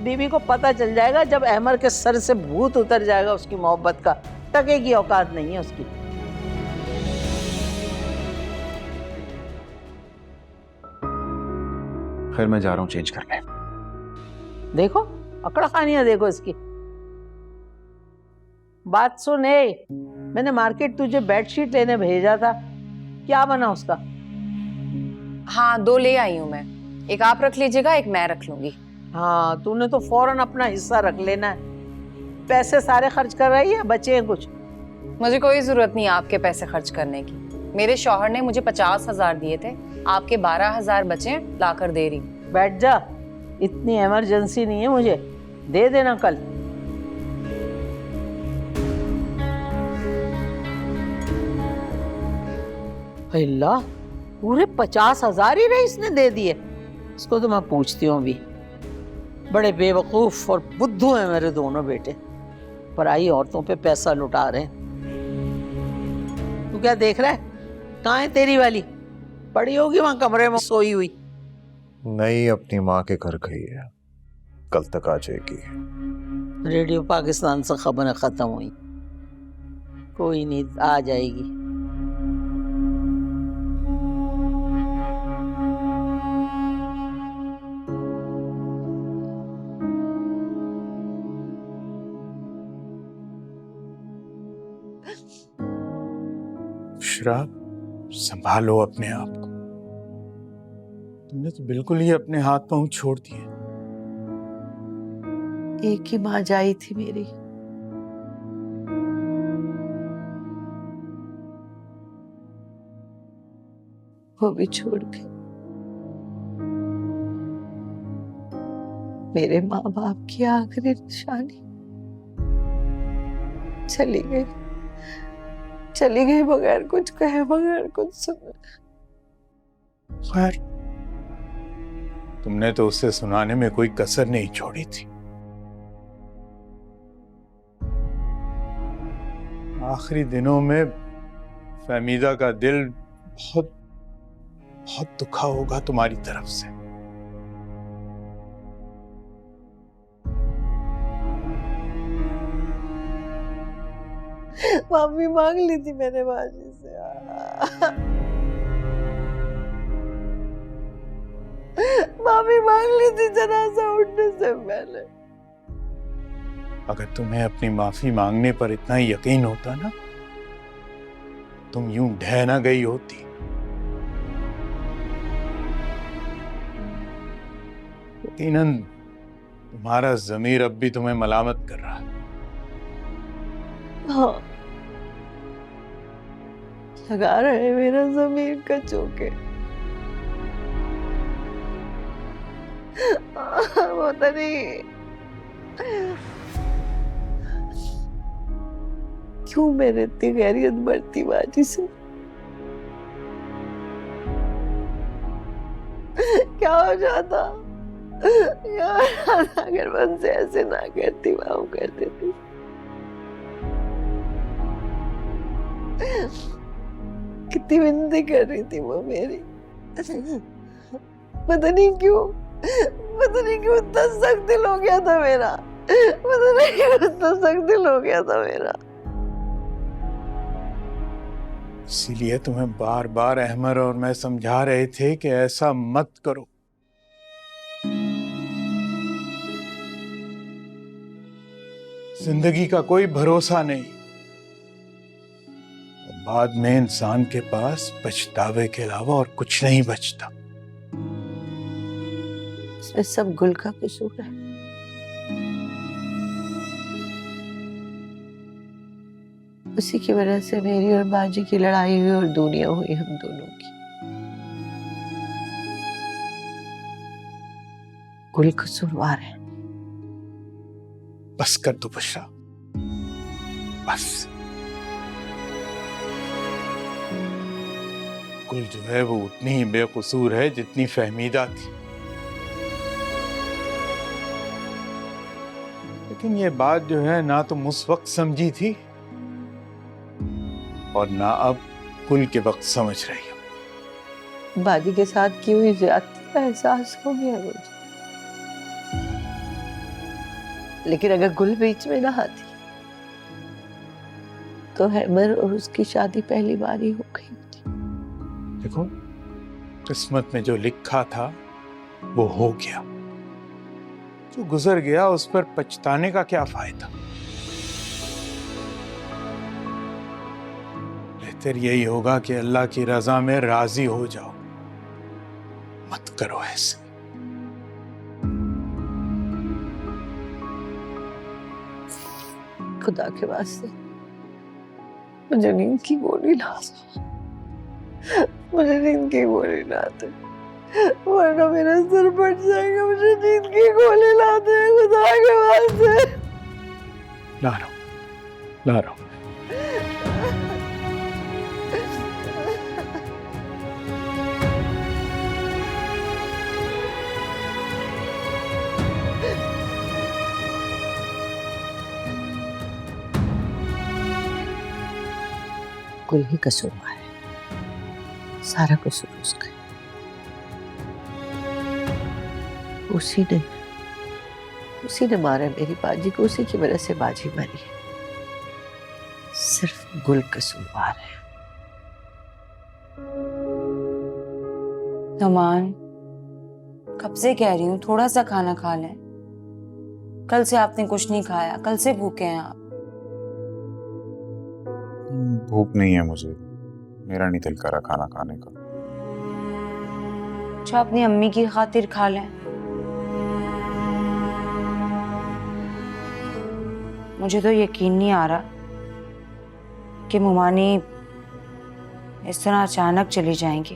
बीवी को पता चल जाएगा जब अहमर के सर से भूत उतर जाएगा उसकी मोहब्बत का। टके की औकात नहीं है उसकी। खैर मैं जा रहा हूँ चेंज करने। देखो अकड़ खानियां देखो इसकी। बात सुन, मैंने मार्केट तुझे बेडशीट लेने भेजा था, क्या बना उसका? हाँ 2 ले आई हूँ मैं, एक आप रख लीजिएगा, एक मैं रख लूंगी। हाँ तूने तो फौरन अपना हिस्सा रख लेना है। पैसे सारे खर्च कर रही है, बचे हैं कुछ? मुझे कोई जरूरत नहीं आपके पैसे खर्च करने की। मेरे शौहर ने मुझे 50,000 दिए थे, आपके 12,000 बचे लाकर दे रही। बैठ जा, इतनी इमरजेंसी नहीं है मुझे, दे देना कल। अल्लाह, पूरे 50,000 ही रईस ने दे दिए। इसको तो मैं पूछती हूँ अभी। बड़े बेवकूफ और बुद्धू हैं मेरे दोनों बेटे, पराई औरतों पे पैसा लुटा रहे हैं। तू क्या देख रहा है? कहाँ है तेरी वाली? पड़ी होगी वहां कमरे में सोई हुई। नहीं, अपनी माँ के घर गई है, कल तक आ जाएगी। रेडियो पाकिस्तान से खबरें खत्म हुई, कोई नहीं, आ जाएगी। शराब, संभालो अपने आप को। तुमने तो बिल्कुल ही अपने हाथ पांव छोड़ दिए। एक ही माँ जाई थी मेरी, वो भी छोड़ के। मेरे माँ बाप की आखिरी निशानी चली गई बगैर कुछ कहे, बगैर कुछ सुने। खैर, तुमने तो उसे सुनाने में कोई कसर नहीं छोड़ी थी। आखिरी दिनों में फहमीदा का दिल बहुत बहुत दुखा होगा तुम्हारी तरफ से। माफी मांग ली थी मैंने बाजी से। माफी मांग ली थी जनाजा उठने से पहले। अगर तुम्हें अपनी माफी मांगने पर इतना ही यकीन होता ना, तुम यूं ढह ना गई होती। यकीनन तुम्हारा ज़मीर अब भी तुम्हें मलामत कर रहा है। हाँ, लगा रहे मेरा ज़मीर का चौके। पता नहीं क्यों मेरे इतनी गैरियत बढ़ती बाजी से। क्या हो जाता अगर मुझसे ऐसे ना करती, माफ कर देती। कितनी विनती कर रही थी वो मेरी, पता नहीं क्यों इतना सख्त दिल हो गया था मेरा। पता नहीं क्यों इतना सख्त दिल हो गया था मेरा। इसीलिए तुम्हें बार बार अहमर और मैं समझा रहे थे कि ऐसा मत करो। जिंदगी का कोई भरोसा नहीं, बाद में इंसान के पास पछतावे के अलावा और कुछ नहीं बचता। इसमें सब गुल का कसूर है। उसी की वजह से मेरी और बाजी की लड़ाई हुई और दुनिया हुई हम दोनों की। गुल कसूरवार है। बस कर दो बुशरा, बस। गुल जो है वो उतनी ही बेकसूर है जितनी फहमीदा थी। लेकिन ये बात जो है ना तुम उस वक्त समझी थी और ना अब गुल के वक्त समझ रही हो। बाजी के साथ की हुई ज्यादती का एहसास हो गया मुझे। लेकिन अगर गुल बीच में ना आती तो हैमर और उसकी शादी पहली बार ही हो गई होती। देखो, किस्मत में जो लिखा था वो हो गया। जो गुजर गया उस पर पछताने का क्या फायदा। बेहतर यही होगा कि अल्लाह की रजा में राजी हो जाओ। मत करो ऐसे। खुदा के वास्ते मुझे नींद की गोली ला दो, मुझे नींद की गोली ला दो, वरना मेरा सर फट जाएगा। मुझे नींद की गोली ला दे खुदा के वास्ते। ला रहा हूं, ला रहा हूं। गुल ही कसूरवार है, सारा कसूर उसका है। उसी ने मारा मेरी बाजी को, उसी की वजह से बाजी मरी है। सिर्फ गुल कसूरवार है। नमान, कब से कह रही हूँ थोड़ा सा खाना खा लें। कल से आपने कुछ नहीं खाया, कल से भूखे हैं आप। भूख नहीं है मुझे, मेरा नहीं दिल करा खाना खाने का। अच्छा, अपनी अम्मी की खातिर खा लें। मुझे तो यकीन नहीं आ रहा कि मुमानी इस तरह अचानक चली जाएंगी,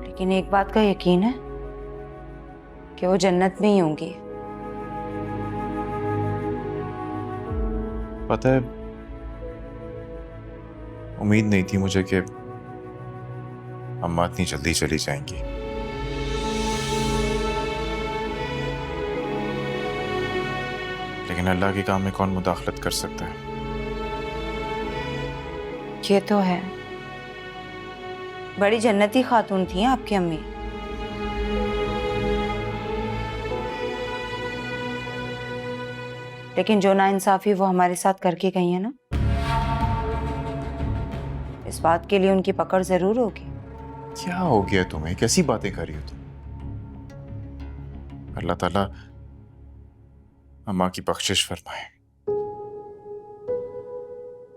लेकिन एक बात का यकीन है कि वो जन्नत में ही होंगी। पता है, उम्मीद नहीं थी मुझे कि अम्मा इतनी जल्दी चली जाएंगी। लेकिन अल्लाह के काम में कौन मुदाखलत कर सकता है। ये तो है, बड़ी जन्नती खातून थी आपकी अम्मी। लेकिन जो नाइंसाफी वो हमारे साथ करके गई है ना, इस बात के लिए उनकी पकड़ जरूर होगी। क्या हो गया तुम्हें, कैसी बातें कर रही हो तुम? अल्लाह ताला अम्मा की बख्शिश फरमाए,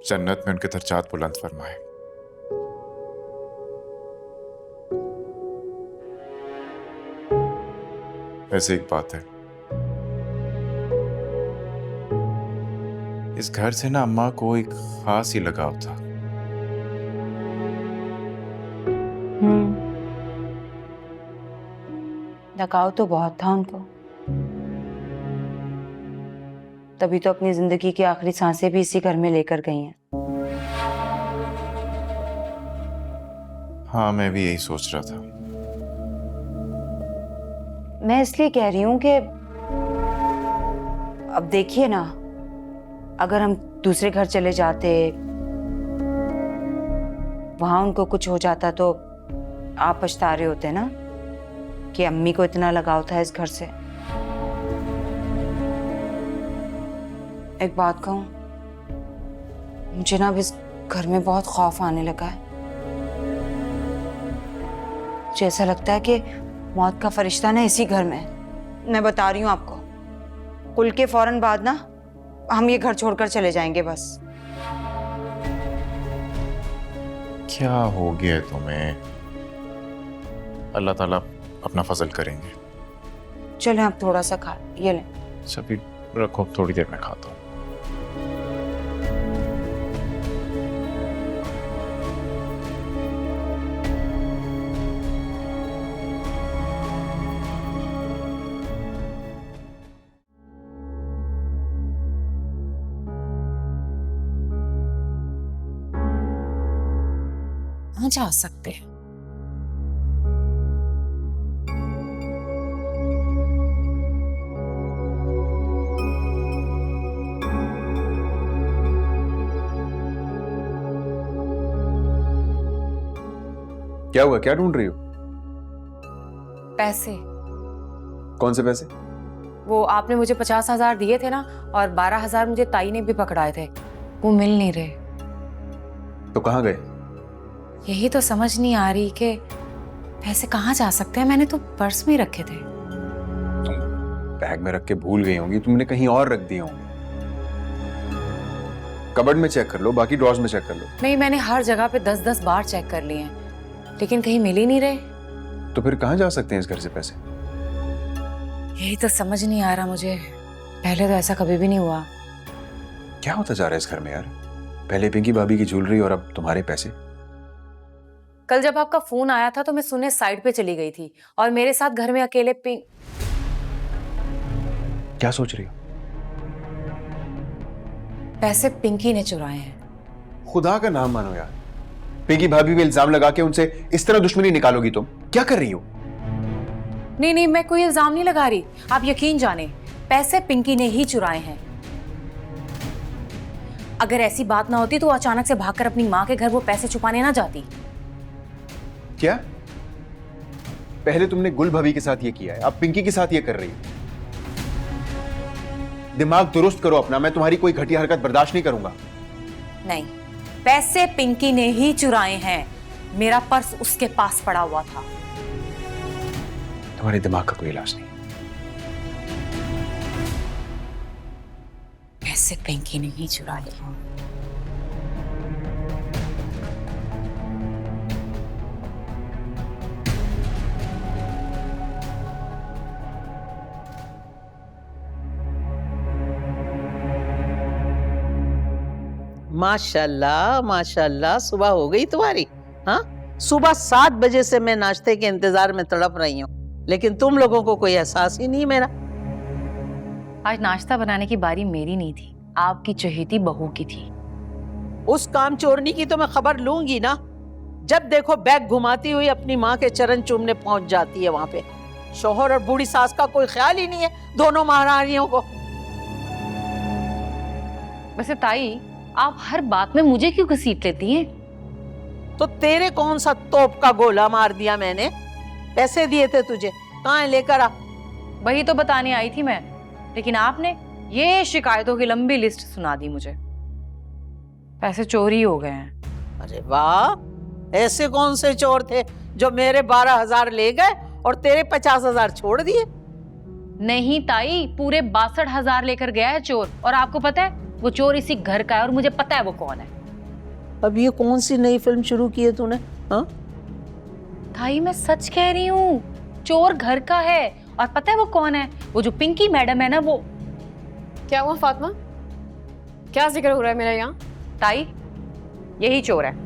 जन्नत में उनके दर्जात बुलंद फरमाए। वैसे एक बात है, इस घर से ना अम्मा को एक खास ही लगाव था। लगाव तो बहुत था उनको, तभी तो अपनी जिंदगी की आखिरी सांसें भी इसी घर में लेकर गई हैं। हाँ, मैं भी यही सोच रहा था। मैं इसलिए कह रही हूं कि अब देखिए ना, अगर हम दूसरे घर चले जाते, वहां उनको कुछ हो जाता तो आप पछता रहे होते ना कि अम्मी को इतना लगाव था इस घर से। एक बात कहूं, मुझे ना अब इस घर में बहुत खौफ आने लगा है। मुझे ऐसा लगता है कि मौत का फरिश्ता ना इसी घर में है। मैं बता रही हूं आपको, कुल के फौरन बाद ना हम ये घर छोड़कर चले जाएंगे बस। क्या हो गया तुम्हें? अल्लाह ताला अपना फजल करेंगे। चलें, आप थोड़ा सा खा ये लें। सभी रखो, थोड़ी देर में खाता हूँ। जा सकते हैं। क्या हुआ, क्या ढूंढ रही हो? पैसे कौन से पैसे? वो आपने मुझे 50,000 दिए थे ना, और 12,000 मुझे ताई ने भी पकड़ाए थे, वो मिल नहीं रहे। तो कहाँ गए? यही तो समझ नहीं आ रही कि पैसे कहाँ जा सकते हैं। मैंने तो पर्स में ही रखे थे। तुम बैग में रख के भूल गई होंगी, तुमने कहीं और रख दिए होंगे। कबर्ड में चेक कर लो, बाकी ड्रॉर्स में चेक कर लो। नहीं, मैंने हर जगह पे 10-10 बार चेक कर लिए हैं, लेकिन कहीं मिल ही नहीं रहे। तो फिर कहाँ जा सकते हैं इस घर से पैसे? यही तो समझ नहीं आ रहा मुझे। पहले तो ऐसा कभी भी नहीं हुआ। क्या होता जा रहा है इस घर में यार? पहले पिंकी भाभी की ज्वेलरी और अब तुम्हारे पैसे। कल जब आपका फोन आया था तो मैं सुनने साइड पे चली गई थी, और मेरे साथ घर में अकेले क्या सोच रही हो? पैसे पिंकी ने चुराए हैं। खुदा का नाम मानो यार, पिंकी भाभी पे इल्जाम लगा के उनसे इस तरह दुश्मनी निकालोगी तुम? क्या कर रही हो? नहीं नहीं, मैं कोई इल्जाम नहीं लगा रही। आप यकीन जाने, पैसे पिंकी ने ही चुराए हैं। अगर ऐसी बात ना होती तो अचानक से भागकर अपनी माँ के घर वो पैसे छुपाने ना जाती। क्या? पहले तुमने गुल भाभी के साथ ये किया है, अब पिंकी के साथ ये कर रही हो। दिमाग दुरुस्त करो अपना, मैं तुम्हारी कोई घटिया हरकत बर्दाश्त नहीं करूंगा। नहीं, पैसे पिंकी ने ही चुराए हैं। मेरा पर्स उसके पास पड़ा हुआ था। तुम्हारे दिमाग का कोई इलाज नहीं। पैसे पिंकी ने ही चुरा लिए। माशाल्लाह माशाल्लाह, सुबह हो गई तुम्हारी। हाँ, सुबह 7 बजे से मैं नाश्ते के इंतजार में तड़प रही हूँ, लेकिन तुम लोगों को कोई एहसास ही नहीं मेरा। आज नाश्ता बनाने की बारी मेरी नहीं थी, आपकी चहेती बहू की थी। उस काम चोरनी की तो मैं खबर लूंगी ना। जब देखो बैग घुमाती हुई अपनी माँ के चरण चूमने पहुंच जाती है वहां पे। शोहर और बूढ़ी सास का कोई ख्याल ही नहीं है दोनों महारानियों को। वैसे ताई, आप हर बात में मुझे क्यों घसीट लेती हैं? तो तेरे कौन सा तोप का गोला मार दिया मैंने? पैसे दिए थे तुझे, कहाँ है, लेकर आ। वही तो बताने आई थी मैं, लेकिन आपने ये शिकायतों की लंबी लिस्ट सुना दी मुझे। पैसे चोरी हो गए हैं। अरे वाह, ऐसे कौन से चोर थे जो मेरे 12,000 ले गए और तेरे 50,000 छोड़ दिए? नहीं ताई, पूरे 62,000 लेकर गया है चोर। और आपको पता है वो चोर इसी घर का है, और मुझे पता है वो कौन है। अब ये कौन सी नई फिल्म शुरू की है तूने? हाँ, ताई मैं सच कह रही हूँ, चोर घर का है। और पता है वो कौन है? वो जो पिंकी मैडम है ना, वो। क्या हुआ फातिमा? क्या जिक्र हो रहा है मेरा यहाँ? ताई, यही चोर है।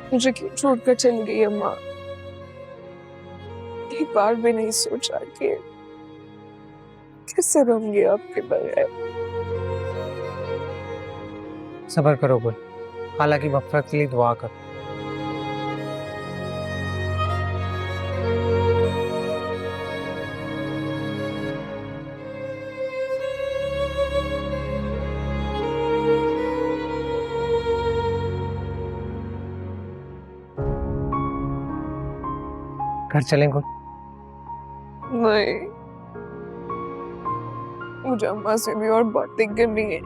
मुझे क्यों छोड़कर चली गई अम्मा? एक बार भी नहीं सोचा कि कैसे रहूंगी आपके बगैर। सब्र करो गुल, हालांकि मग़फ़िरत के लिए दुआ करो। घर चलें गुल? नहीं, मुझे अम्मा से भी और बातें करनी है।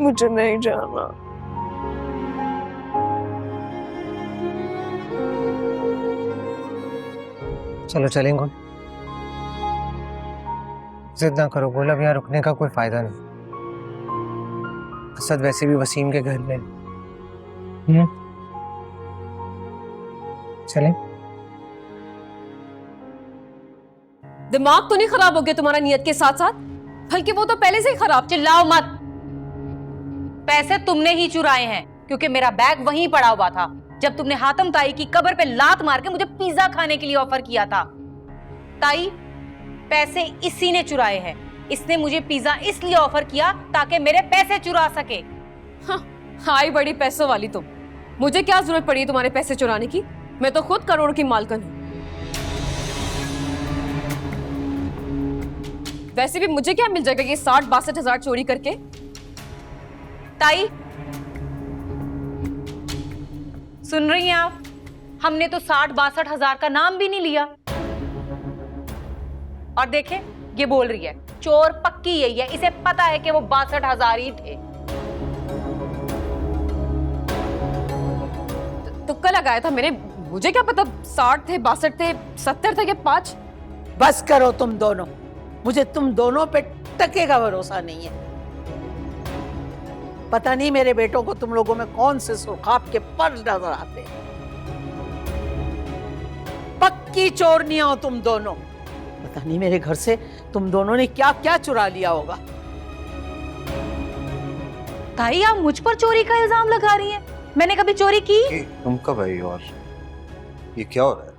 मुझे नहीं जाना। चलो चलें गुल। जिद ना करो गुल, अब यहाँ रुकने का कोई फायदा नहीं। असद वैसे भी वसीम के घर में। चलें? दिमाग तो नहीं खराब हो गया तुम्हारा नियत के साथ साथ? बल्कि वो तो पहले से ही खराब। चिल्लाओ मत। पैसे तुमने ही चुराए हैं, क्योंकि मेरा बैग वहीं पड़ा हुआ था जब तुमने हातम ताई की कब्र पे लात मार के मुझे पिज्जा खाने के लिए ऑफर किया था। ताई, पैसे इसी ने चुराए हैं। इसने मुझे पिज्जा इसलिए ऑफर किया ताकि मेरे पैसे चुरा सके। हाय बड़ी पैसों वाली तुम, मुझे क्या जरूरत पड़ी है तुम्हारे पैसे चुराने की? मैं तो खुद करोड़ की मालकिन हूं। वैसे भी मुझे क्या मिल जाएगा ये 60-62 हजार चोरी करके? ताई, सुन रही हैं आप? हमने तो 60-62 हजार का नाम भी नहीं लिया। और देखें, ये बोल रही है चोर पक्की यही है, इसे पता है कि वो 62 हजार ही थे। तुक्का लगाया था मैंने, मुझे क्या पता 60 थे, 62 थे, 70 थे या 5। बस करो तुम दोनों, मुझे तुम दोनों पे टके का भरोसा नहीं है। पता नहीं मेरे बेटों को तुम लोगों में कौन से सुर्खाब के पर नजर आते हैं। पक्की चोरनियां हो तुम दोनों। पता नहीं मेरे घर से तुम दोनों ने क्या क्या चुरा लिया होगा। ताई, आप मुझ पर चोरी का इल्जाम लगा रही हैं? मैंने कभी चोरी की? तुम कब आई और ये क्या हो रहा है?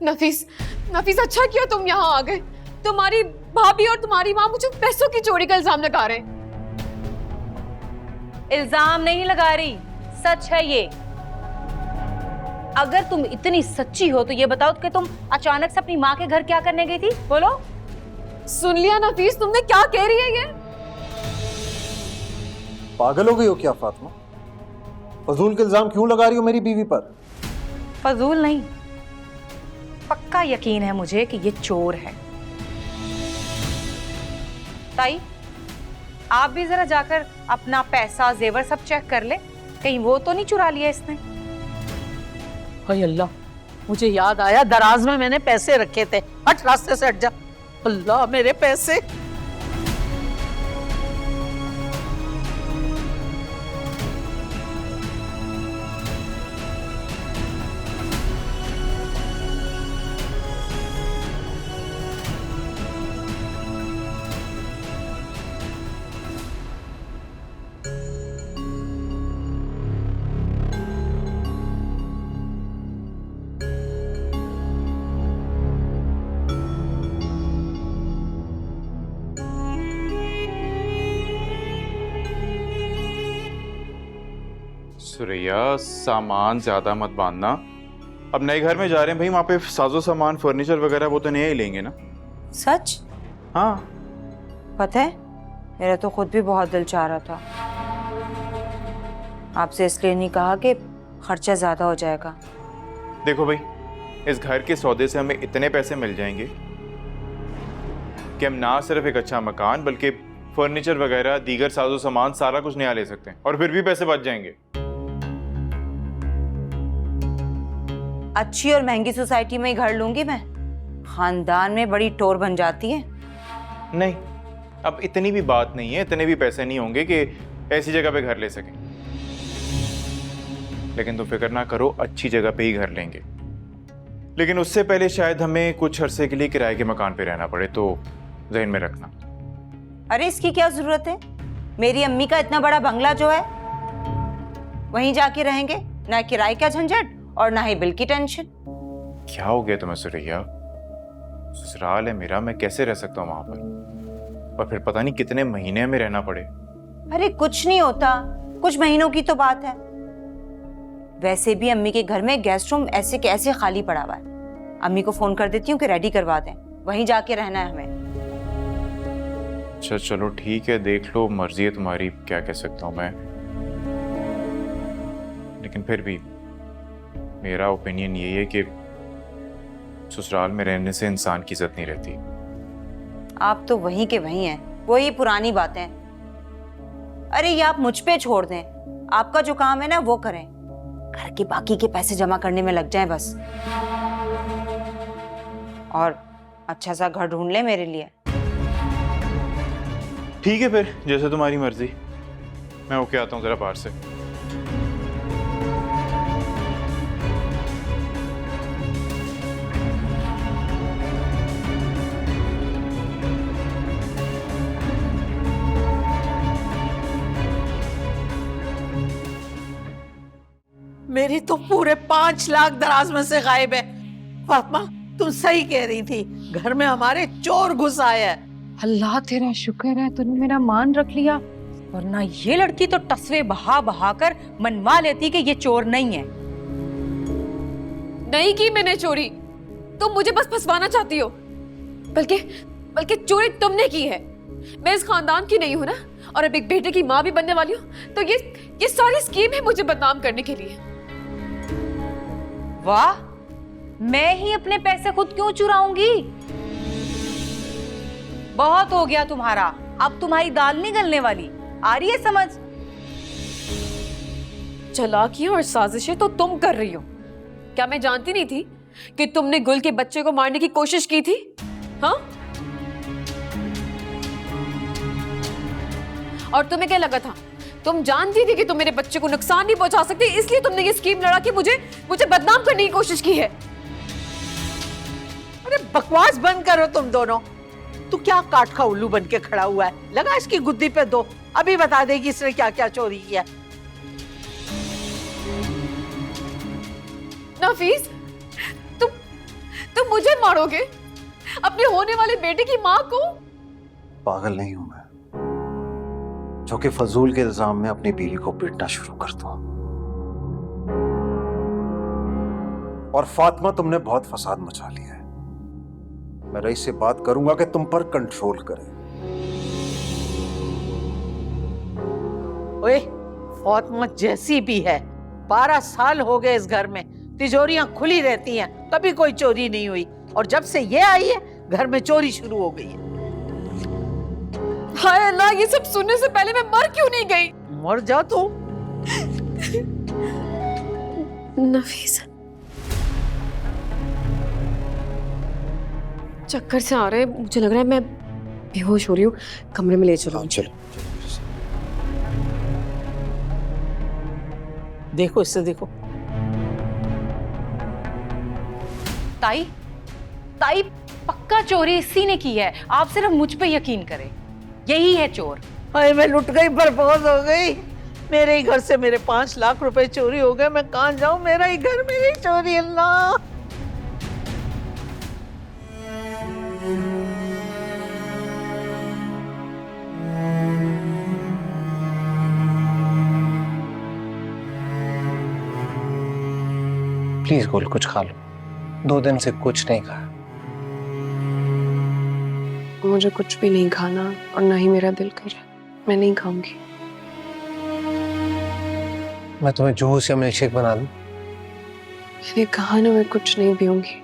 नफीस, नफीस अच्छा किया तुम यहाँ आ गए। तुम्हारी भाभी और तुम्हारी माँ मुझे पैसों की चोरी का इल्जाम लगा रहे हैं। इल्जाम नहीं लगा रही, सच है ये। अगर तुम इतनी सच्ची हो तो ये बताओ कि तुम अचानक से अपनी माँ के घर क्या करने गई थी? बोलो। सुन लिया नफीस, तुमने क्या कह रही है ये? पागल हो गई हो क्या फातिमा? फजूल के इल्जाम क्यों लगा रही हो मेरी बीवी पर? फजूल नहीं, पक्का यकीन है मुझे कि ये चोर है। ताई, आप भी जरा जाकर अपना पैसा जेवर सब चेक कर ले, कहीं वो तो नहीं चुरा लिया इसने। हाय अल्लाह, मुझे याद आया दराज में मैंने पैसे रखे थे। हट, रास्ते से हट जा। अल्लाह, मेरे पैसे। सुरैया, सामान ज्यादा मत बांधना। अब नए घर में जा रहे हैं भाई, वहां पे साजो सामान फर्नीचर वगैरह वो तो नया ही लेंगे ना। सच? हाँ। पता है, मेरा तो खुद भी बहुत दिल चाह रहा था। आपसे इसलिए नहीं कहा कि खर्चा ज्यादा हो जाएगा। देखो भाई, इस घर के सौदे से हमें इतने पैसे मिल जाएंगे कि हम ना सिर्फ एक अच्छा मकान बल्कि फर्नीचर वगैरह दीगर साजो सामान सारा कुछ नया ले सकते हैं, और फिर भी पैसे बच जाएंगे। अच्छी और महंगी सोसाइटी में ही घर लूंगी मैं। खानदान में बड़ी टोर बन जाती है। नहीं, अब इतनी भी बात नहीं है, इतने भी पैसे नहीं होंगे कि ऐसी जगह पे घर ले सकें। लेकिन तुम फिक्र ना करो, अच्छी जगह पे ही घर लेंगे। लेकिन उससे पहले शायद हमें कुछ अरसे के लिए किराए के मकान पे रहना पड़े, तो ज़हन में रखना। अरे इसकी क्या जरूरत है? मेरी अम्मी का इतना बड़ा बंगला जो है वहीं जाके रहेंगे, ना किराए का झंझट और ना ही बिल की टेंशन। क्या हो गया तुम्हें सुरैया? ससुराल है मेरा, मैं कैसे रह सकता हूँ वहां पर, और फिर पता नहीं कितने महीने में रहना पड़े। अरे कुछ नहीं होता, कुछ महीनों की तो बात है। वैसे भी अम्मी के घर में गेस्ट रूम ऐसे के ऐसे खाली पड़ा हुआ है। अम्मी को फोन कर देती हूँ कि रेडी करवा दें, वहीं जाके रहना है हमें। अच्छा चलो ठीक है, देख लो, मर्जी है तुम्हारी, क्या कह सकता हूँ मैं। लेकिन फिर भी मेरा ओपिनियन यही है कि ससुराल में रहने से इंसान की इज्जत नहीं रहती। आप तो वहीं के वहीं हैं, वही पुरानी बातें। अरे ये आप मुझ पे छोड़ दें, आपका जो काम है ना वो करें, घर के बाकी के पैसे जमा करने में लग जाएं बस। और अच्छा सा घर ढूंढ ले मेरे लिए। ठीक है फिर, जैसे तुम्हारी मर्जी। मैं होके आता हूँ जरा बाहर से। मेरी तो पूरे 5 लाख दराज में से गायब है। फातिमा, तुम सही कह रही थी, घर में हमारे चोर घुस आए हैं। अल्लाह तेरा शुक्र है तूने मेरा मान रख लिया, वरना ये लड़की तो टसवे बहा बहा कर मनवा लेती कि ये चोर नहीं है। नहीं की मैंने चोरी, तुम मुझे बस फंसवाना चाहती हो। बल्कि बल्कि चोरी तुमने की है। मैं इस खानदान की नहीं हूं ना, और अब एक बेटे की माँ भी बनने वाली हूँ, तो ये सारी स्कीम है मुझे बदनाम करने के लिए। वाह, मैं ही अपने पैसे खुद क्यों चुराऊंगी? बहुत हो गया तुम्हारा, अब तुम्हारी दाल नहीं गलने वाली। आ रही है समझ? चालाकियां और साजिशें तो तुम कर रही हो। क्या मैं जानती नहीं थी कि तुमने गुल के बच्चे को मारने की कोशिश की थी? हाँ? और तुम्हें क्या लगा था? तुम जानती थी कि तुम मेरे बच्चे को नुकसान नहीं पहुंचा सकती, इसलिए तुमने ये स्कीम लड़ा के मुझे बदनाम करने की कोशिश की है। अरे बकवास बंद करो तुम दोनों। तू क्या काठ का उल्लू बन के खड़ा हुआ है? लगा इसकी गुद्दी पे दो, अभी बता देगी इसने क्या क्या चोरी किया। नफीस, तुम मुझे मारोगे? अपने होने वाले बेटे की माँ को? पागल नहीं हूं मैं जो कि फजूल के इल्जाम में अपनी बीवी को पीटना शुरू कर दूं। और फातिमा, तुमने बहुत फसाद मचा लिया है। मैं रईस से बात करूंगा कि तुम पर कंट्रोल करे। ओए, फातिमा जैसी भी है, 12 साल हो गए इस घर में, तिजोरियां खुली रहती हैं, कभी कोई चोरी नहीं हुई, और जब से ये आई है घर में चोरी शुरू हो गई है। हाय अल्लाह, ये सब सुनने से पहले मैं मर क्यों नहीं गई? मर जा तू। नफीस, चक्कर से आ रहे हैं, मुझे लग रहा है मैं बेहोश हो रही हूँ। कमरे में ले चलो। चलो देखो इससे, देखो। ताई, ताई पक्का चोरी इसी ने की है, आप सिर्फ मुझ पे यकीन करें, यही है चोर। हाय, मैं लुट गई, बर्बाद हो गई। मेरे ही घर से मेरे 5 लाख रुपए चोरी हो गए। मैं कहां जाऊं? मेरा ही घर, मेरी चोरी। अल्लाह, प्लीज गोल, कुछ खा लो। 2 दिन से कुछ नहीं खाया। मुझे कुछ भी नहीं खाना और ना ही मेरा दिल कर रहा। मैं नहीं खाऊंगी। मैं तुम्हें जूस या मिल्कशेक बना दूं? मैंने कहा ना, मैं कुछ नहीं पीऊंगी।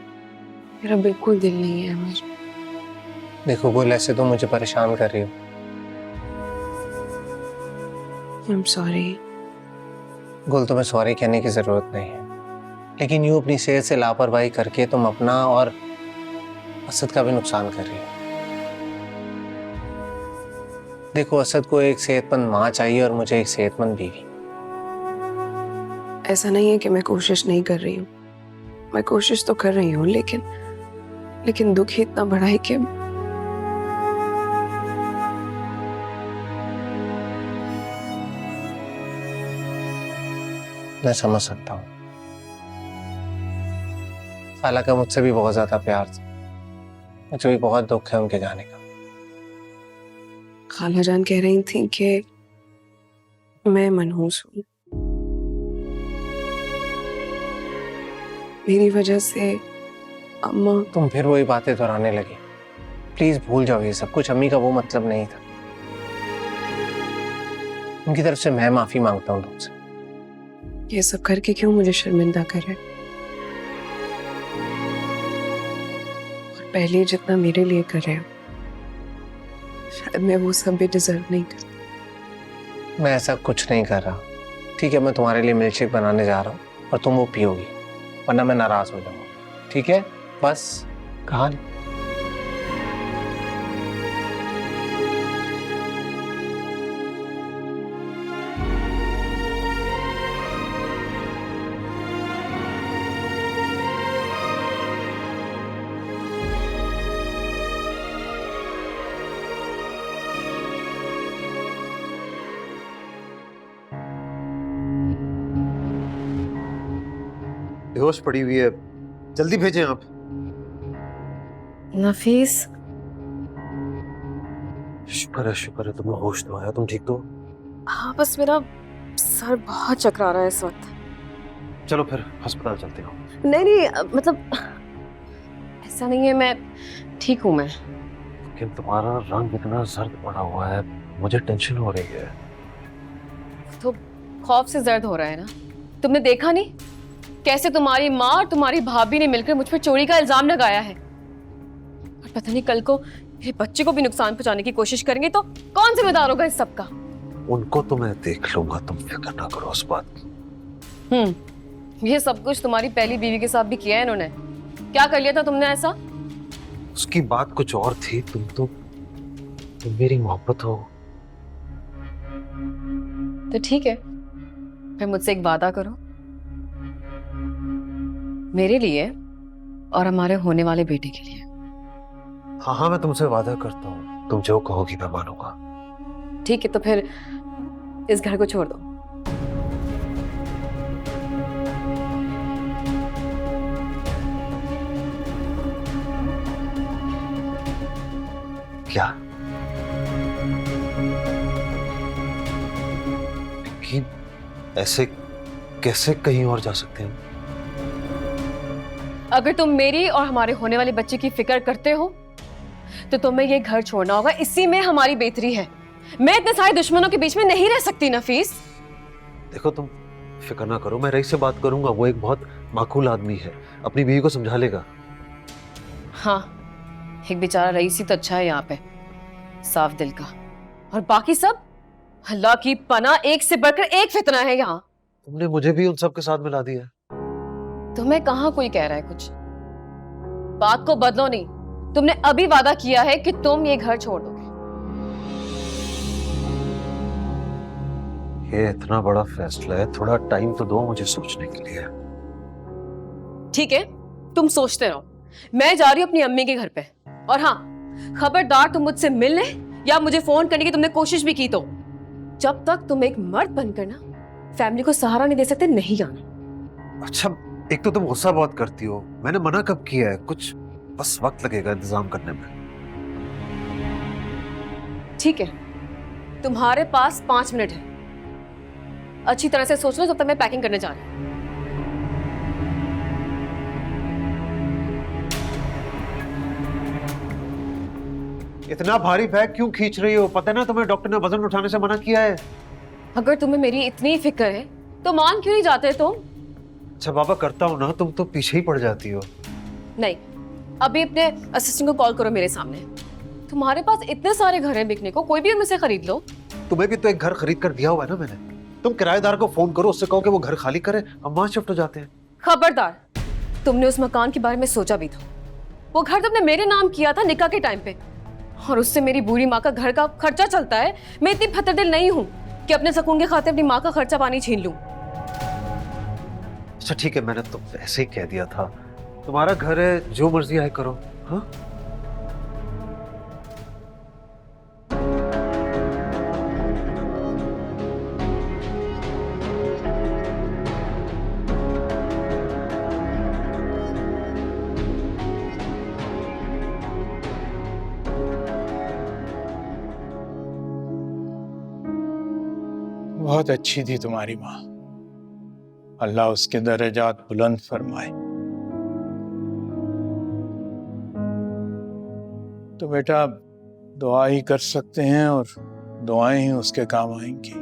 मेरा बिल्कुल दिल नहीं है। मुझे देखो गोल, ऐसे तो मुझे परेशान कर रही हो। I'm sorry। गोल, तुम्हें सॉरी कहने की जरूरत नहीं है, लेकिन यूं अपनी सेहत से लापरवाही करके तुम अपना और असद का भी नुकसान कर रही हो। देखो, असद को एक सेहतमंद माँ चाहिए और मुझे एक सेहतमंद बीवी। ऐसा नहीं है कि मैं कोशिश नहीं कर रही हूँ, मैं कोशिश तो कर रही हूँ, लेकिन दुख ही इतना बड़ा है कि मैं समझ सकता हूँ। खाला का मुझसे भी बहुत ज्यादा प्यार था, मुझे भी बहुत दुख है उनके जाने का। खाला जान कह रही थी कि मैं मनहूस हूँ, मेरी वजह से अम्मा। तुम फिर वही बातें दोहराने लगी। प्लीज भूल जाओ ये सब कुछ। अम्मी का वो मतलब नहीं था। उनकी तरफ से मैं माफी मांगता हूँ तुमसे। ये सब करके क्यों मुझे शर्मिंदा कर रहे? और पहले जितना मेरे लिए कर रहे हो, शायद मैं वो सब भी डिजर्व नहीं करती। मैं ऐसा कुछ नहीं कर रहा। ठीक है, मैं तुम्हारे लिए मिल्कशेक बनाने जा रहा हूँ और तुम वो पियोगी, वरना मैं नाराज हो जाऊंगा। ठीक है, बस कहा नहीं। बेहोश पड़ी हुई है, जल्दी भेजें आप। नफीस, शुक्र है तुम्हें होश तो आया, तुम ठीक तो? हाँ बस मेरा सर बहुत चकरा रहा है इस वक्त। चलो फिर अस्पताल चलते हो। नहीं, मतलब ऐसा नहीं है, मैं ठीक हूँ मैं। लेकिन तुम्हारा रंग इतना जर्द पड़ा हुआ है, मुझे टेंशन हो रही है। तो खौफ से जर्द हो रहा है ना? तुमने देखा नहीं कैसे तुम्हारी माँ और तुम्हारी भाभी ने मिलकर मुझ पर चोरी का इल्जाम लगाया है? और पता नहीं कल को मेरे बच्चे को भी नुकसान पहुंचाने की कोशिश करेंगे तो कौन जिम्मेदार होगा इस सब का? उनको तो मैं देख लूंगा, तुम फिक्र ना करो उस बात की। ये सब कुछ तुम्हारी पहली बीवी के साथ भी किया है इन्होंने। क्या कर लिया था तुमने ऐसा? उसकी बात कुछ और थी, तुम मेरी मोहब्बत हो। तो ठीक है, फिर मुझसे एक वादा करो मेरे लिए और हमारे होने वाले बेटे के लिए। हाँ, मैं तुमसे वादा करता हूँ, तुम जो कहोगी मैं मानूंगा। ठीक है, तो फिर इस घर को छोड़ दो। क्या? कि ऐसे कैसे कहीं और जा सकते हैं? अगर तुम मेरी और हमारे होने वाले बच्चे की फिक्र करते हो तो तुम्हें ये घर छोड़ना होगा। इसी में हमारी बेहतरी है। मैं इतने सारे दुश्मनों के बीच में नहीं रह सकती नफीस। देखो तुम फिक्र ना करो, मैं रईस से बात करूंगा, वो एक बहुत माकूल आदमी है, अपनी बीवी को समझा लेगा। हाँ, एक बेचारा रईस ही तो अच्छा है यहाँ पे, साफ दिल का। और बाकी सब अल्लाह की पनाह, एक से बढ़कर एक फितना है यहाँ। तुमने मुझे भी उन सब के साथ मिला दिया। तुम्हें कहाँ कोई कह रहा है कुछ? बात को बदलो नहीं। तुमने अभी वादा किया है कि तुम ये घर छोड़ दोगे। ये इतना बड़ा फैसला है, थोड़ा टाइम तो दो मुझे सोचने के लिए। ठीक है, तुम सोचते रहो। मैं जा रही हूँ अपनी अम्मी के घर पे। और हाँ, खबरदार तुम मुझसे मिलने या मुझे फोन करने की तुमने कोशिश भी की तो जब तक तुम एक मर्द बनकर ना फैमिली को सहारा नहीं दे सकते, नहीं आना। अच्छा, एक तो तुम गुस्सा बहुत करती हो, मैंने मना कब किया है? कुछ बस वक्त लगेगा इंतजाम करने में। ठीक है, तुम्हारे पास 5 मिनट है। अच्छी तरह से सोच लो, जब तक मैं पैकिंग करने जा रही हूँ। इतना भारी बैग क्यों खींच रही हो? पता है ना तुम्हें डॉक्टर ने वजन उठाने से मना किया है। अगर तुम्हें मेरी इतनी फिक्र है तो मान क्यों नहीं जाते तुम? अच्छा बाबा, करता हूँ ना, तुम तो पीछे ही पड़ जाती हो। नहीं, अभी अपने असिस्टेंट को कॉल करो मेरे सामने। तुम्हारे पास इतने सारे घर हैं बिकने को, कोई भी उनमें से खरीद लो। तुम्हें भी तो एक घर खरीद कर दिया हुआ है ना मैंने। तुम किराएदार को फोन करो, उससे कहो कि वो घर खाली करे, हम वहां शिफ्ट हो जाते हैं। खबरदार, तुमने उस मकान के बारे में सोचा भी था? वो घर तुमने मेरे नाम किया था निकाह के टाइम पे, और उससे मेरी बूढ़ी माँ का घर का खर्चा चलता है। मैं इतनी फतरदिल नहीं हूँ कि अपने सुकून के खातिर अपनी माँ का खर्चा पानी छीन लूं। अच्छा ठीक है, मैंने तो ऐसे ही कह दिया था। तुम्हारा घर है, जो मर्जी आए करो। हाँ, बहुत अच्छी थी तुम्हारी माँ, अल्लाह उसके दर्जात बुलंद फरमाए। तो बेटा दुआ ही कर सकते हैं और दुआएं ही उसके काम आएंगी।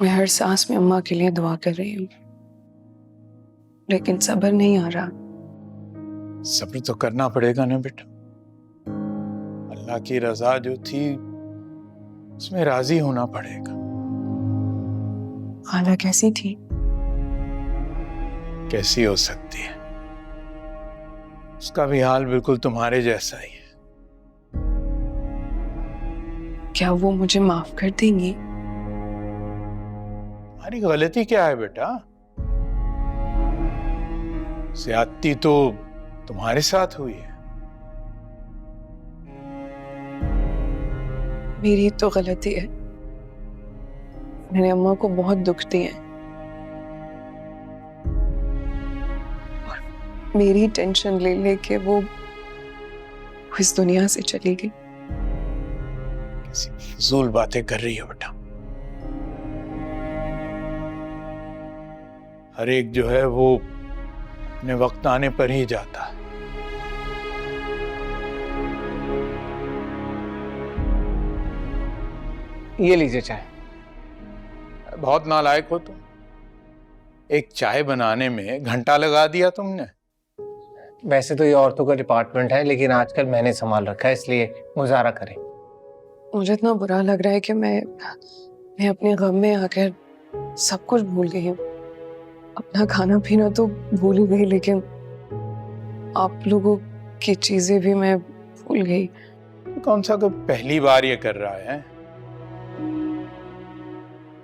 मैं हर सांस में अम्मा के लिए दुआ कर रही हूँ, लेकिन सब्र नहीं आ रहा। सब्र तो करना पड़ेगा ना बेटा। अल्लाह की रजा जो थी उसमें राजी होना पड़ेगा। खाला कैसी थी? कैसी हो सकती है, उसका भी हाल बिल्कुल तुम्हारे जैसा ही है। क्या वो मुझे माफ कर देंगी? हमारी गलती क्या है बेटा? ज्यादती तो तुम्हारे साथ हुई है। मेरी तो गलती है, मैंने अम्मा को बहुत दुख दिए। मेरी टेंशन ले लेके वो इस दुनिया से चली गई। किसी फजूल बातें कर रही है बेटा। हर एक जो है वो अपने वक्त आने पर ही जाता है। ये लीजिए चाय। बहुत नालायक हो तुम। एक चाय बनाने में घंटा लगा दिया तुमने। वैसे तो ये औरतों का डिपार्टमेंट है, लेकिन आजकल मैंने संभाल रखा है, इसलिए गुजारा करें। मुझे इतना बुरा लग रहा है कि मैं अपने गम में आकर सब कुछ भूल गई हूँ। अपना खाना पीना तो भूल ही गई, लेकिन आप लोगों की चीजें भी मैं भूल गई। कौन सा कोई पहली बार ये कर रहा है?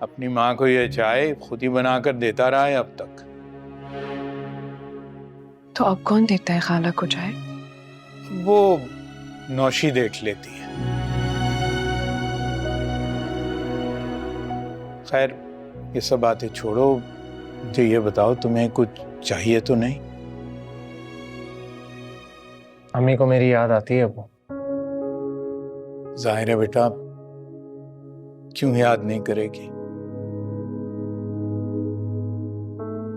अपनी माँ को ये चाय खुद ही बनाकर देता रहा है अब तक। तो अब कौन देता है खाला को चाय? वो नौशी देख लेती है। खैर ये सब बातें छोड़ो, मुझे ये बताओ तुम्हें कुछ चाहिए तो नहीं? अम्मी को मेरी याद आती है वो। जाहिर है बेटा, क्यों याद नहीं करेगी?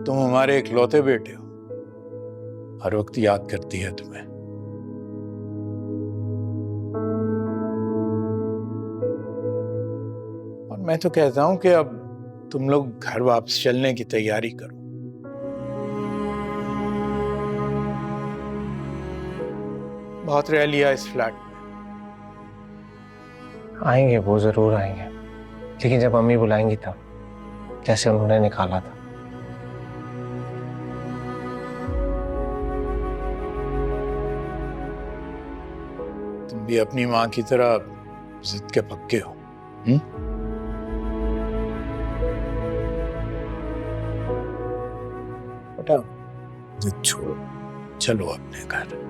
तुम हमारे इकलौते बेटे हो, हर वक्त याद करती है तुम्हें। और मैं तो कहता हूं कि अब तुम लोग घर वापस चलने की तैयारी करो। बहुत रह लिया इस फ्लैट में। आएंगे, वो जरूर आएंगे, लेकिन जब अम्मी बुलाएंगी तब, जैसे उन्होंने निकाला था। तुम भी अपनी माँ की तरह जिद के पक्के हो। बेटा जिद छोड़ो, चलो अपने घर।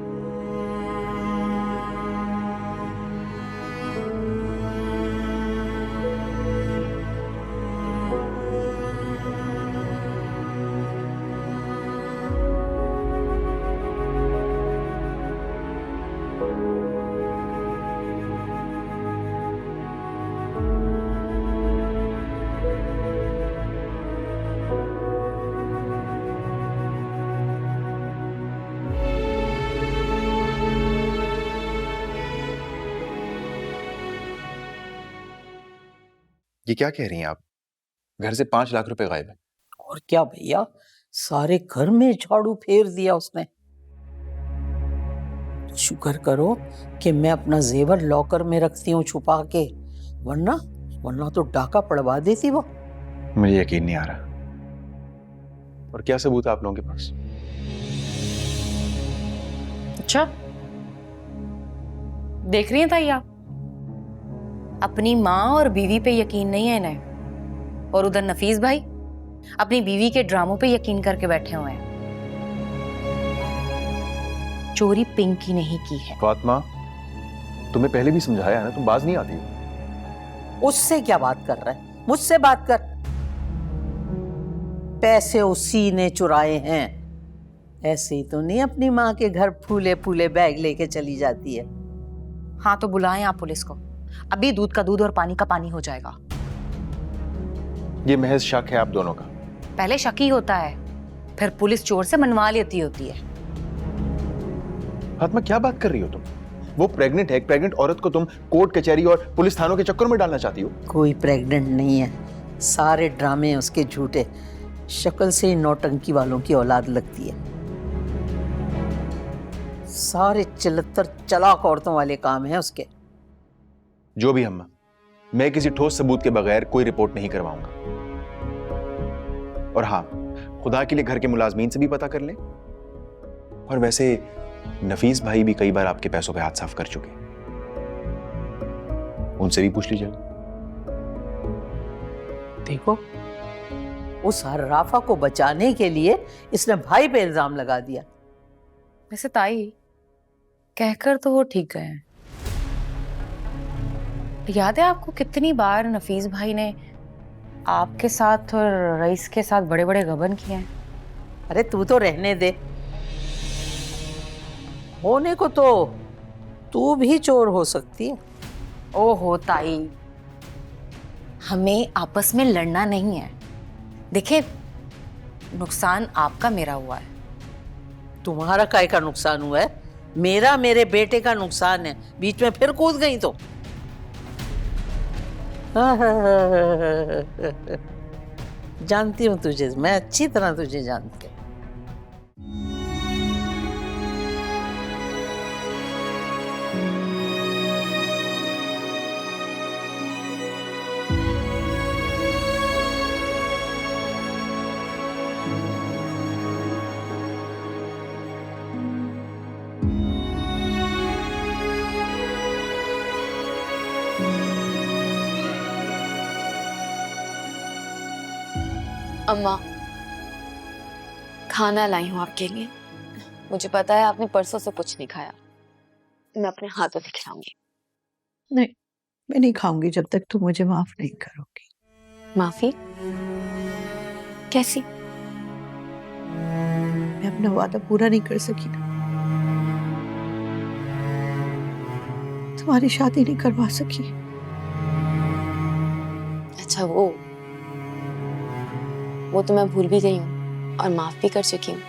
ये क्या कह रही हैं आप? घर से 5 लाख रुपए गायब है। और क्या भैया, सारे घर में झाड़ू फेर दिया उसने। शुक्र करो कि मैं अपना जेवर लॉकर में रखती हूँ छुपा के, वरना तो डाका पड़वा देती वो। मुझे यकीन नहीं आ रहा। और क्या सबूत है आप लोगों के पास? अच्छा, देख रही हैं ताई आप, अपनी माँ और बीवी पे यकीन नहीं है इन्हें, और उधर नफीस भाई अपनी बीवी के ड्रामों पे यकीन करके बैठे हुए हैं। चोरी पिंकी नहीं की है। फातिमा, तुम्हें पहले भी समझाया है ना, तुम बाज नहीं आती हो। उससे क्या बात कर रहा है? मुझसे बात कर। पैसे उसी ने चुराए हैं। ऐसे ही तो नहीं अपनी माँ के घर फूले फूले बैग लेके चली जाती है। हाँ तो बुलाएं आप पुलिस को, अभी दूध का दूध और पानी का पानी हो जाएगा। ये महज शक है आप दोनों का। पहले शक ही होता है, फिर पुलिस चोर से मनवा लेती होती है। फातिमा क्या बात कर रही हो तुम? वो प्रेग्नेंट है, एक प्रेग्नेंट औरत को तुम कोर्ट कचहरी और पुलिस थानों के चक्कर में डालना चाहती हो? कोई प्रेग्नेंट नहीं है, सारे ड्रामे उसके झूठे। शक्ल से ही नौटंकी वालों की औलाद लगती है। सारे चिल्लतर चलाक औरतों वाले काम हैं उसके। जो भी अम्मा, मैं किसी ठोस सबूत के बगैर कोई रिपोर्ट नहीं करवाऊंगा। और हाँ, खुदा के लिए घर के मुलाजमीन से भी पता कर लें। और वैसे नफीस भाई भी कई बार आपके पैसों पे हाथ साफ कर चुके, उनसे भी पूछ लीजिए। देखो, उस राफा को बचाने के लिए इसने भाई पे इल्जाम लगा दिया। वैसे ताई, कहकर तो वो ठीक गए हैं। याद है आपको कितनी बार नफीस भाई ने आपके साथ और रईस के साथ बड़े बड़े गबन किए हैं? अरे तू तो रहने दे। होने को तो तू भी चोर हो सकती है। ओहो ताई, हमें आपस में लड़ना नहीं है। देखिए, नुकसान आपका मेरा हुआ है। तुम्हारा काय का नुकसान हुआ है? मेरा मेरे बेटे का नुकसान है। बीच में फिर कूद गई तो जानती हूँ तुझे, मैं अच्छी तरह तुझे जानती हूँ। अम्मा, खाना लाई हूँ आपके लिए। मुझे पता है आपने परसों से कुछ नहीं खाया, मैं अपने हाथों से खिलाऊंगी। नहीं, मैं नहीं खाऊंगी जब तक तुम मुझे माफ नहीं करोगी। माफी? कैसी? मैं अपना वादा पूरा नहीं कर सकी ना, तुम्हारी शादी नहीं करवा सकी। अच्छा, वो तो मैं भूल भी गई हूँ और माफ भी कर चुकी हूँ।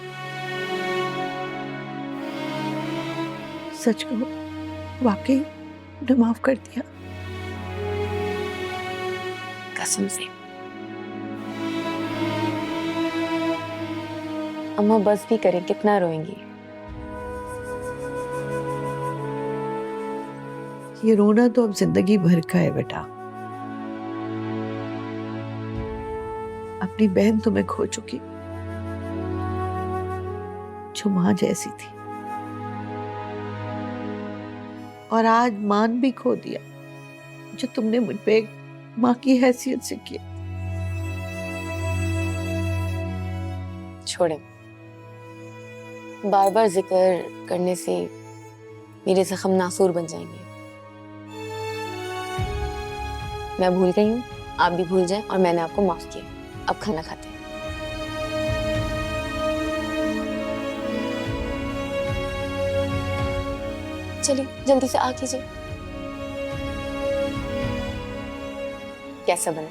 सच कहो, वाकई ने माफ कर दिया? कसम से। अम्मा बस भी करें, कितना रोएंगी? ये रोना तो अब जिंदगी भर का है बेटा। अपनी बहन तो मैं खो चुकी, जो मां जैसी थी, और आज मान भी खो दिया जो तुमने मुझ पे एक मां की हैसियत से किया। छोड़े, बार बार जिक्र करने से मेरे जख्म नासूर बन जाएंगे। मैं भूल गई हूँ, आप भी भूल जाएं और मैंने आपको माफ किया। अब खाना खाते हैं। चलिए जल्दी से आ कीजिए। कैसा बना?